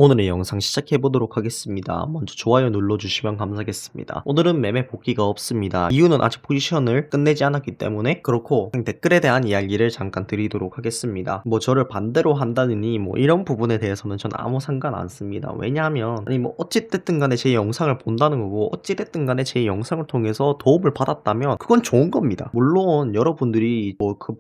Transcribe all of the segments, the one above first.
오늘의 영상 시작해보도록 하겠습니다. 먼저 좋아요 눌러주시면 감사하겠습니다. 오늘은 매매 복귀가 없습니다. 이유는 아직 포지션을 끝내지 않았기 때문에 그렇고 댓글에 대한 이야기를 잠깐 드리도록 하겠습니다. 저를 반대로 한다느니 이런 부분에 대해서는 전 아무 상관 안 씁니다. 왜냐하면 어찌됐든 간에 제 영상을 본다는 거고 어찌됐든 간에 제 영상을 통해서 도움을 받았다면 그건 좋은 겁니다. 물론 여러분들이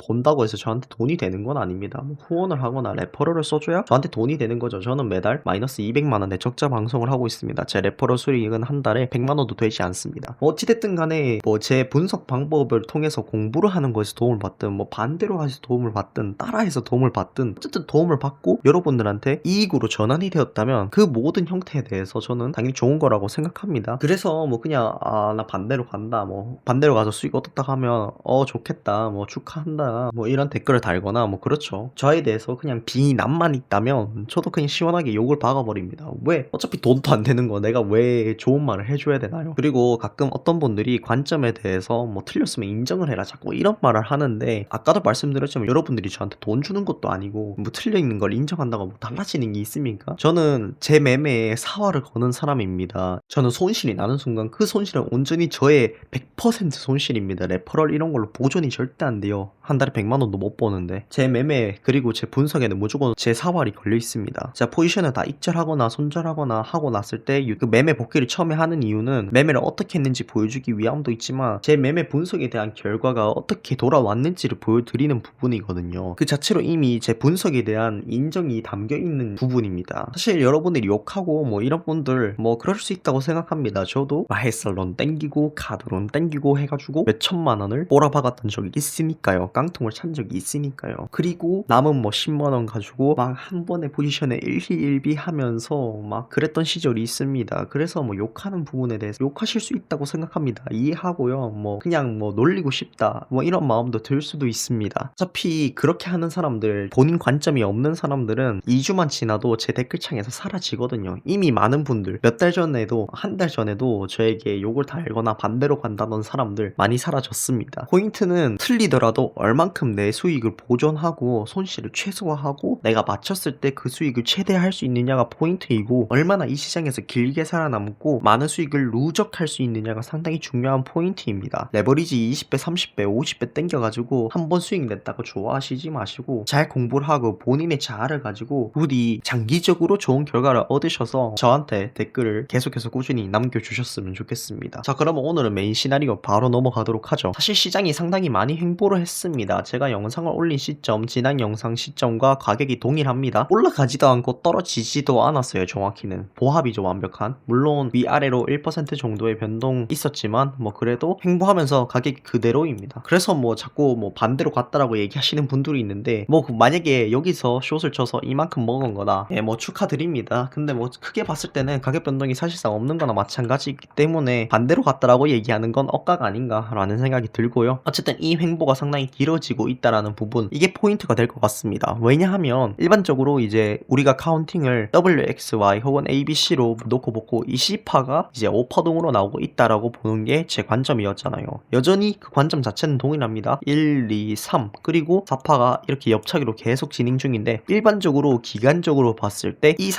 본다고 해서 저한테 돈이 되는 건 아닙니다. 후원을 하거나 레퍼럴을 써줘야 저한테 돈이 되는 거죠. 저는 매달 마이너스 200만원의 적자 방송을 하고 있습니다. 제 레퍼럴 수익은 한 달에 100만원도 되지 않습니다. 어찌됐든 간에 제 분석 방법을 통해서 공부를 하는 것에서 도움을 받든 반대로 해서 도움을 받든 따라해서 도움을 받든 어쨌든 도움을 받고 여러분들한테 이익으로 전환이 되었다면 그 모든 형태에 대해서 저는 당연히 좋은 거라고 생각합니다. 그래서 그냥 나 반대로 간다 반대로 가서 수익 얻었다 하면 좋겠다 축하한다 이런 댓글을 달거나 그렇죠. 저에 대해서 그냥 비난만 있다면 저도 그냥 시원하게 욕을 박아버립니다. 왜? 어차피 돈도 안 되는 거 내가 왜 좋은 말을 해줘야 되나요? 그리고 가끔 어떤 분들이 관점에 대해서 틀렸으면 인정을 해라 자꾸 이런 말을 하는데 아까도 말씀드렸지만 여러분들이 저한테 돈 주는 것도 아니고 틀려 있는 걸 인정한다고 달라지는 게 있습니까? 저는 제 매매에 사활을 거는 사람입니다. 저는 손실이 나는 순간 그 손실은 온전히 저의 100% 손실입니다. 레퍼럴 이런 걸로 보존이 절대 안 돼요. 한 달에 100만원도 못 버는데 제 매매 그리고 제 분석에는 무조건 제 사활이 걸려 있습니다. 제가 포지션을 다 익절하거나 손절하거나 하고 났을 때 그 매매 복귀를 처음에 하는 이유는 매매를 어떻게 했는지 보여주기 위함도 있지만 제 매매 분석에 대한 결과가 어떻게 돌아왔는지를 보여드리는 부분이거든요. 그 자체로 이미 제 분석에 대한 인정이 담겨있는 부분입니다. 사실 여러분들이 욕하고 이런 분들 그럴 수 있다고 생각합니다. 저도 마이살론 땡기고 카드론 땡기고 해가지고 몇 천만원을 꼬라박았던 적이 있으니까요. 깡통을 찬 적이 있으니까요. 그리고 남은 10만원 가지고 한 번에 포지션에 일희일비 하면서 그랬던 시절이 있습니다. 그래서 욕하는 부분에 대해서 욕하실 수 있다고 생각합니다. 이해하고요. 그냥 놀리고 싶다 이런 마음도 들 수도 있습니다. 어차피 그렇게 하는 사람들 본인 관점이 없는 사람들은 2주만 지나도 제 댓글창에서 사라지거든요. 이미 많은 분들 몇 달 전에도 한 달 전에도 저에게 욕을 달거나 반대로 간다던 사람들 많이 사라졌습니다. 포인트는 틀리더라도 얼만큼 내 수익을 보존하고 손실을 최소화하고 내가 맞췄을 때 그 수익을 최대화할 수 있느냐가 포인트이고 얼마나 이 시장에서 길게 살아남고 많은 수익을 누적할 수 있느냐가 상당히 중요한 포인트입니다. 레버리지 20배, 30배, 50배 땡겨가지고 한 번 수익 냈다고 좋아하시지 마시고 잘 공부를 하고 본인의 자아를 가지고 부디 장기적으로 좋은 결과를 얻으셔서 저한테 댓글을 계속해서 꾸준히 남겨주셨으면 좋겠습니다. 자, 그러면 오늘은 메인 시나리오 바로 넘어가도록 하죠. 사실 시장이 상당히 많이 횡보를 했습니다. 제가 영상을 올린 시점, 지난 영상 시점과 가격이 동일합니다. 올라가지도 않고 떨어지지도 않았어요. 정확히는 보합이죠. 완벽한. 물론 위아래로 1% 정도의 변동 있었지만 그래도 횡보하면서 가격이 그대로입니다. 그래서 자꾸 반대로 갔다라고 얘기하시는 분들이 있는데 만약에 여기서 숏을 쳐서 이만큼 먹은 거다 축하드립니다. 근데 크게 봤을 때는 가격 변동이 사실상 없는 거나 마찬가지이기 때문에 반대로 갔다라고 얘기하는 건 억각 아닌가 라는 생각이 들고요. 어쨌든 이 횡보가 상당히 길어지고 있다라는 부분, 이게 포인트가 될 것 같습니다. 왜냐하면 일반적으로 이제 우리가 카운팅을 WXY 혹은 ABC로 놓고 보고 이 C파가 이제 5파동으로 나오고 있다라고 보는 게 제 관점이었잖아요. 여전히 그 관점 자체는 동일합니다. 1, 2, 3 그리고 4파가 이렇게 옆차기로 계속 진행 중인데 일반적으로 기간적으로 봤을 때 이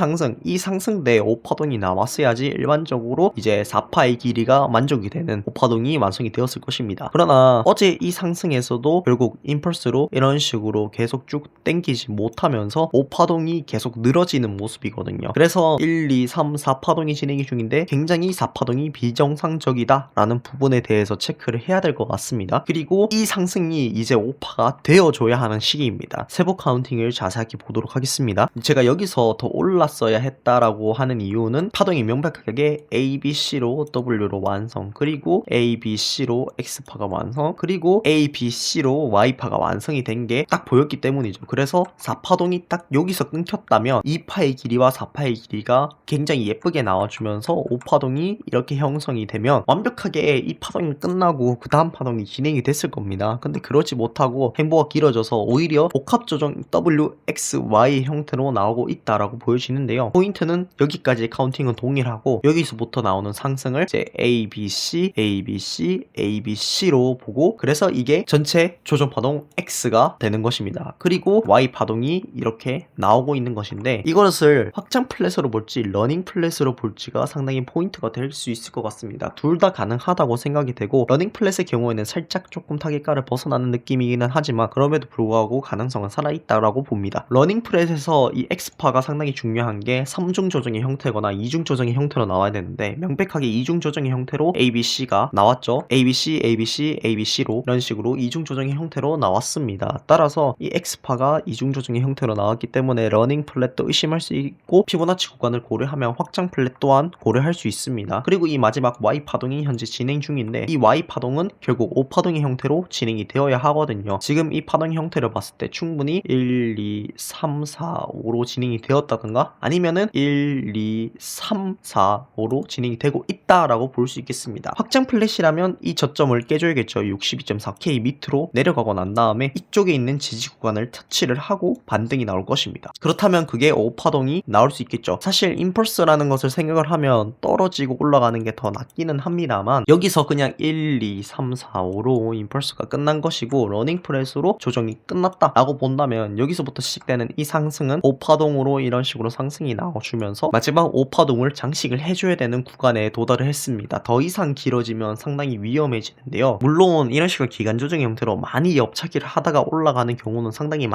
상승대에 5파동이 나왔어야지 일반적으로 이제 4파의 길이가 만족이 되는 5파동이 완성이 되었을 것입니다. 그러나 어제 이 상승에서도 결국 임펄스로 이런 식으로 계속 쭉 땡기지 못하면서 5파동이 계속 늘어지는 모습이거든요. 그래서 1, 2, 3, 4파동이 진행이 중인데 굉장히 4파동이 비정상적이다 라는 부분에 대해서 체크를 해야 될 것 같습니다. 그리고 이 상승이 이제 5파가 되어줘야 하는 시기입니다. 세부 카운팅을 자세하게 보도록 하겠습니다. 제가 여기서 더 올랐어야 했다라고 하는 이유는 파동이 명백하게 ABC로 W로 완성, 그리고 ABC로 X파가 완성, 그리고 ABC로 Y파가 완성이 된 게 딱 보였기 때문이죠. 그래서 4파동이 딱 여기서 끊겼다면 2파의 길이와 4파의 길이가 굉장히 예쁘게 나와주면서 5파동이 이렇게 형성이 되면 완벽하게 이 파동이 끝나고 그 다음 파동이 진행이 됐을 겁니다. 근데 그러지 못하고 횡보가 길어져서 오히려 복합조정 WXY 형태로 나오고 있다라고 보여지는데요. 포인트는 여기까지 카운팅은 동일하고 여기서부터 나오는 상승을 이제 ABC, ABC, ABC로 보고 그래서 이게 전체 조정파동 X가 되는 것입니다. 그리고 Y 파동이 이렇게 나오고 있는 것인데 이것을 이것을 확장 플랫으로 볼지 러닝 플랫으로 볼지가 상당히 포인트가 될 수 있을 것 같습니다. 둘 다 가능하다고 생각이 되고, 러닝 플랫의 경우에는 살짝 조금 타겟가를 벗어나는 느낌이기는 하지만 그럼에도 불구하고 가능성은 살아있다라고 봅니다. 러닝 플랫에서 이 엑스파가 상당히 중요한 게 3중 조정의 형태거나 2중 조정의 형태로 나와야 되는데, 명백하게 2중 조정의 형태로 ABC가 나왔죠. ABC, ABC, ABC로 이런 식으로 2중 조정의 형태로 나왔습니다. 따라서 이 엑스파가 2중 조정의 형태로 나왔기 때문에 러닝 플랫도 의심할 수 있고, 피보나치 구간을 고려하면 확장 플랫 또한 고려할 수 있습니다. 그리고 이 마지막 Y 파동이 현재 진행 중인데, 이 Y 파동은 결국 O 파동의 형태로 진행이 되어야 하거든요. 지금 이 파동 형태를 봤을 때 충분히 1, 2, 3, 4, 5로 진행이 되었다든가 아니면은 1, 2, 3, 4, 5로 진행이 되고 있다라고 볼 수 있겠습니다. 확장 플랫이라면 이 저점을 깨줘야겠죠. 62.4K 밑으로 내려가고 난 다음에 이쪽에 있는 지지 구간을 터치를 하고 반등이 나올 것입니다. 그렇다면 그게 O 파동이 나올 수 있겠죠. 사실 임펄스라는 것을 생각을 하면 떨어지고 올라가는 게 더 낫기는 합니다만, 여기서 그냥 1, 2, 3, 4, 5로 임펄스가 끝난 것이고 러닝 플랫으로 조정이 끝났다 라고 본다면, 여기서부터 시작되는 이 상승은 O 파동으로 이런 식으로 상승이 나와주면서 마지막 O 파동을 장식을 해줘야 되는 구간에 도달을 했습니다. 더 이상 길어지면 상당히 위험해지는데요. 물론 이런 식으로 기간 조정의 형태로 많이 옆차기를 하다가 올라가는 경우는 상당히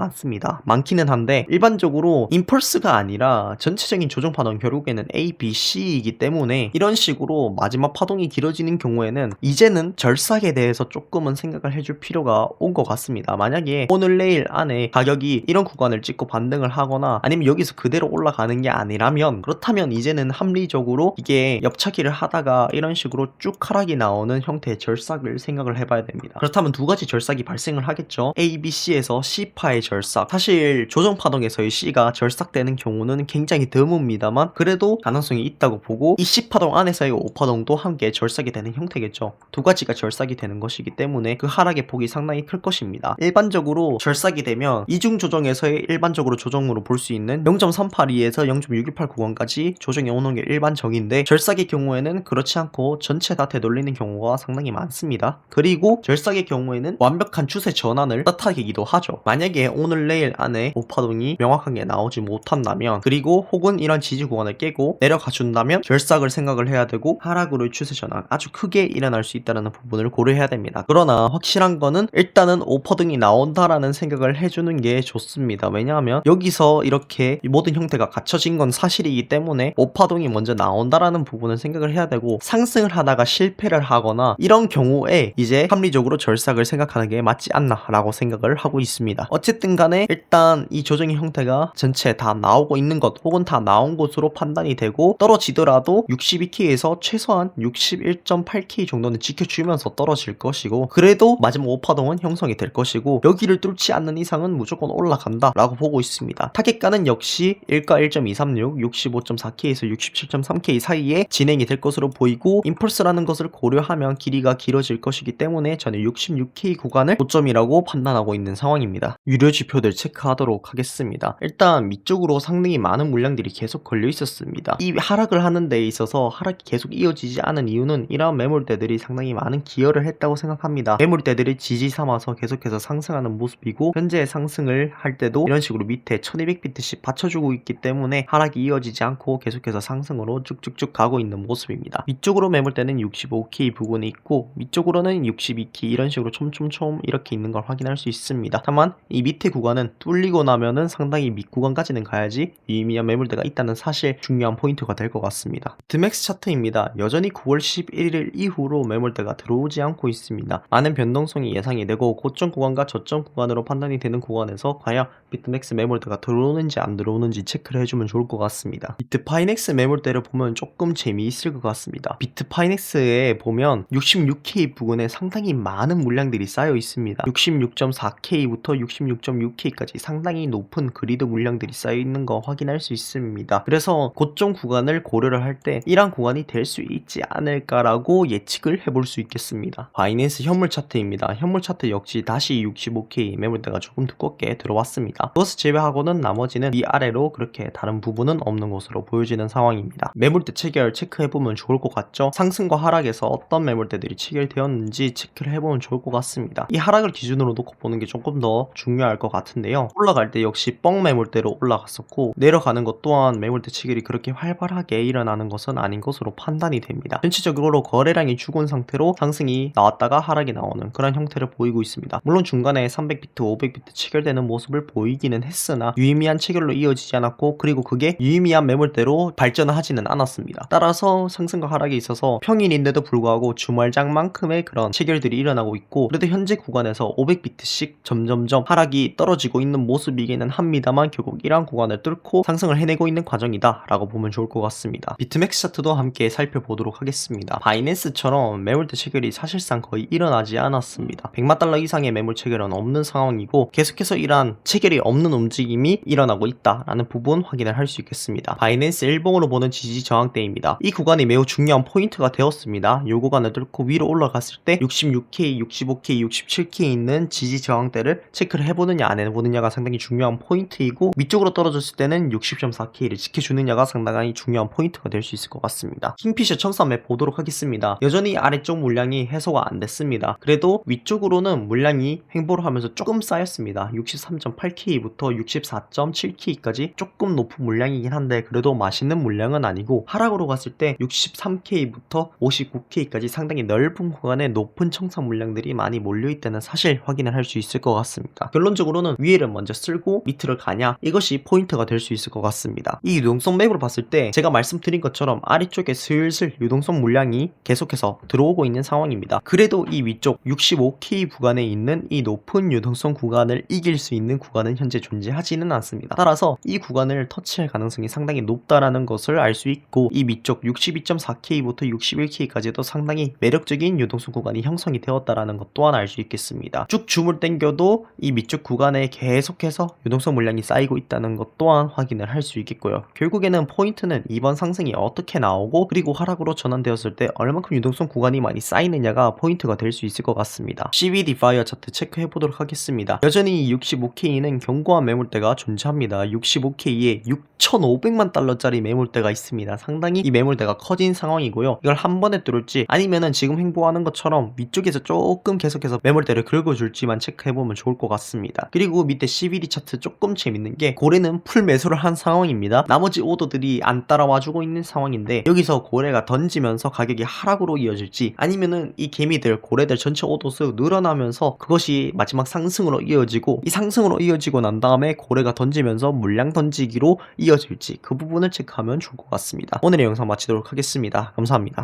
많기는 한데, 일반적으로 임펄스가 아니라 전체적인 조정 파동 결국에는 A, B, C이기 때문에 이런 식으로 마지막 파동이 길어지는 경우에는 이제는 절삭에 대해서 조금은 생각을 해줄 필요가 온 것 같습니다. 만약에 오늘 내일 안에 가격이 이런 구간을 찍고 반등을 하거나 아니면 여기서 그대로 올라가는 게 아니라면, 그렇다면 이제는 합리적으로 이게 옆차기를 하다가 이런 식으로 쭉 하락이 나오는 형태의 절삭을 생각을 해봐야 됩니다. 그렇다면 두 가지 절삭이 발생을 하겠죠. A, B, C에서 C파의 절삭, 사실 조정 파동에서의 C가 절삭되는 경우는 굉장히 드뭅니다만 그래도 가능성이 있다고 보고, 이 C파동 안에서의 O파동도 함께 절삭이 되는 형태겠죠. 두 가지가 절삭이 되는 것이기 때문에 그 하락의 폭이 상당히 클 것입니다. 일반적으로 절삭이 되면 이중 조정에서의 일반적으로 조정으로 볼 수 있는 0.382에서 0.618 구간까지 조정이 오는 게 일반적인데, 절삭의 경우에는 그렇지 않고 전체 다 되돌리는 경우가 상당히 많습니다. 그리고 절삭의 경우에는 완벽한 추세 전환을 뜻하기도 하죠. 만약에 오늘 내일 안에 오파동이 명확하게 나오지 못한다면, 그리고 혹은 이런 지지 구간을 깨고 내려가 준다면 절삭을 생각을 해야 되고, 하락으로의 추세 전환 아주 크게 일어날 수 있다는 부분을 고려해야 됩니다. 그러나 확실한 거는 일단은 오파동이 나온다라는 생각을 해주는 게 좋습니다. 왜냐하면 여기서 이렇게 모든 형태가 갖춰진 건 사실이기 때문에 오파동이 먼저 나온다라는 부분을 생각을 해야 되고, 상승을 하다가 실패를 하거나 이런 경우에 이제 합리적으로 절삭을 생각하는 게 맞지 않나 라고 생각을 하고 있습니다. 어쨌든 간에 일단 이 조정의 형태가 전체 다 나오고 있는 것 혹은 다 나온 것으로 판단이 되고, 떨어지더라도 62K에서 최소한 61.8K 정도는 지켜주면서 떨어질 것이고, 그래도 마지막 오파동은 형성이 될 것이고, 여기를 뚫지 않는 이상은 무조건 올라간다 라고 보고 있습니다. 타겟가는 역시 1가 1.236, 65.4K에서 67.3K 사이에 진행이 될 것으로 보이고, 임펄스라는 것을 고려하면 길이가 길어질 것이기 때문에 저는 66K 구간을 고점이라고 판단하고 있는 상황입니다. 유료 지표들 체크하도록 하겠습니다. 일단 밑쪽으로 상당히 많은 물량들이 계속 걸려 있었습니다. 이 하락을 하는 데 있어서 하락이 계속 이어지지 않은 이유는 이러한 매물대들이 상당히 많은 기여를 했다고 생각합니다. 매물대들이 지지 삼아서 계속해서 상승하는 모습이고, 현재 상승을 할 때도 이런 식으로 밑에 1200비트씩 받쳐주고 있기 때문에 하락이 이어지지 않고 계속해서 상승으로 쭉쭉쭉 가고 있는 모습입니다. 위쪽으로 매물대는 65K 부근에 있고, 위쪽으로는 62K 이런 식으로 촘촘촘 이렇게 있는 걸 확인할 수 있습니다. 다만 이 밑에 구간은 뚫리고 나면은 상당히 밑 구간까지는 가야지 유의미한 매물대가 있다는 사실, 중요한 포인트가 될 것 같습니다. 비트맥스 차트입니다. 여전히 9월 11일 이후로 매물대가 들어오지 않고 있습니다. 많은 변동성이 예상이 되고, 고점 구간과 저점 구간으로 판단이 되는 구간에서 과연 비트맥스 매물대가 들어오는지 안 들어오는지 체크를 해주면 좋을 것 같습니다. 비트파이넥스 매물대를 보면 조금 재미있을 것 같습니다. 비트파이넥스에 보면 66K 부근에 상당히 많은 물량들이 쌓여 있습니다. 66.4K부터 66.6K까지 상당히 높은 그리드 물량들이 쌓여 있는 거 확인할 수 있습니다. 그래서 고점 구간을 고려를 할 때 이러한 구간이 될 수 있지 않을까라고 예측을 해볼 수 있겠습니다. 바이낸스 현물 차트입니다. 현물 차트 역시 다시 65K 매물대가 조금 두껍게 들어왔습니다. 그것을 제외하고는 나머지는 위아래로 그렇게 다른 부분은 없는 것으로 보여지는 상황입니다. 매물대 체결 체크해보면 좋을 것 같죠? 상승과 하락에서 어떤 매물대들이 체결되었는지 체크를 해보면 좋을 것 같습니다. 이 하락을 기준으로 놓고 보는 게 조금 더 중요할 것 같은데요. 올라갈 때 역시 뻥 매물대로 올라갔었고, 내려가는 것 또한 매물대 체결이 그렇게 활발하게 일어나는 것은 아닌 것으로 판단이 됩니다. 전체적으로 거래량이 죽은 상태로 상승이 나왔다가 하락이 나오는 그런 형태를 보이고 있습니다. 물론 중간에 300비트, 500비트 체결되는 모습을 보이기는 했으나 유의미한 체결로 이어지지 않았고, 그리고 그게 유의미한 매물대로 발전을 하지는 않았습니다. 따라서 상승과 하락에 있어서 평일인데도 불구하고 주말장만큼의 그런 체결들이 일어나고 있고, 그래도 현재 구간에서 500비트씩 점점점 하락이 떨어지고 있는 모습이기는 합니다만 결국 이러한 구간을 뚫고 상승을 해내고 있는 과정이다 라고 보면 좋을 것 같습니다. 비트맥스 차트도 함께 살펴보도록 하겠습니다. 바이낸스처럼 매물대 체결이 사실상 거의 일어나지 않았습니다. 100만 달러 이상의 매물 체결은 없는 상황이고, 계속해서 이러한 체결이 없는 움직임이 일어나고 있다라는 부분 확인을 할 수 있겠습니다. 바이낸스 일봉으로 보는 지지 저항대입니다. 이 구간이 매우 중요한 포인트가 되었습니다. 이 구간을 뚫고 위로 올라갔을 때 66K, 65K, 67K 있는 지지 저항대를 체크를 해보느냐 안 해보느냐가 상당히 중요한 포인트이고, 위쪽으로 떨어졌을 때는 60.4K를 지켜주느냐가 상당히 중요한 포인트가 될 수 있을 것 같습니다. 킹피셔 청산맵 보도록 하겠습니다. 여전히 아래쪽 물량이 해소가 안 됐습니다. 그래도 위쪽으로는 물량이 횡보를 하면서 조금 쌓였습니다. 63.8K부터 64.7K까지 조금 높은 물량이긴 한데 그래도 맛있는 물량은 아니고, 하락으로 갔을 때 63K부터 59K까지 상당히 넓은 구간에 높은 청산 물량들이 많이 몰려있다는 사실 확인을 할 수 있을 것 같습니다. 결론적으로는 위에를 먼저 쓸고 밑을 가냐, 이것이 포인트가 될 수 있을 것 같습니다. 이 유동성 맵으로 봤을 때 제가 말씀드린 것처럼 아래쪽에 슬슬 유동성 물량이 계속해서 들어오고 있는 상황입니다. 그래도 이 위쪽 65K 구간에 있는 이 높은 유동성 구간을 이길 수 있는 구간은 현재 존재하지는 않습니다. 따라서 이 구간을 터치할 가능성이 상당히 높다라는 것을 알 수 있고, 이 위쪽 62.4K부터 61K까지도 상당히 매력적인 유동성 구간이 형성이 되었다라는 것 또한 알 수 있겠습니다. 쭉 줌을 당겨도 이 밑쪽 구간에 계속해서 유동성 물량이 쌓이고 있다는 것 또한 확인을 할 수 있겠고요. 결국에는 포인트는 이번 상승이 어떻게 나오고, 그리고 하락으로 전환되었을 때 얼만큼 유동성 구간이 많이 쌓이느냐가 포인트가 될 수 있을 것 같습니다. CVD 파이어 차트 체크해 보도록 하겠습니다. 여전히 65K는 견고한 매물대가 존재합니다. 65K에 6,500만 달러짜리 매물대가 있습니다. 상당히 이 매물대가 커진 상황이고요. 이걸 한 번에 뚫을지 아니면은 지금 횡보하는 것처럼 위쪽에서 조금 계속해서 매물대를 긁어줄지만 체크해보면 좋을 것 같습니다. 그리고 밑에 CVD 차트 조금 재밌는 게, 고래는 풀 매수를 한 상황입니다. 나머지 오더들이 안 따라와주고 있는 상황인데, 여기서 고래가 던지면서 가격이 하락으로 이어질지, 아니면은 이 개미들, 고래들 전체 오더수 늘어나면서 그것이 마지막 상승으로 이어지고, 이 상승으로 이어지고 난 다음에 고래가 던지면서 물량 던지기로 이어질지, 그 부분을 체크하면 좋을 것 같습니다. 오늘의 영상 마치도록 하겠습니다. 감사합니다.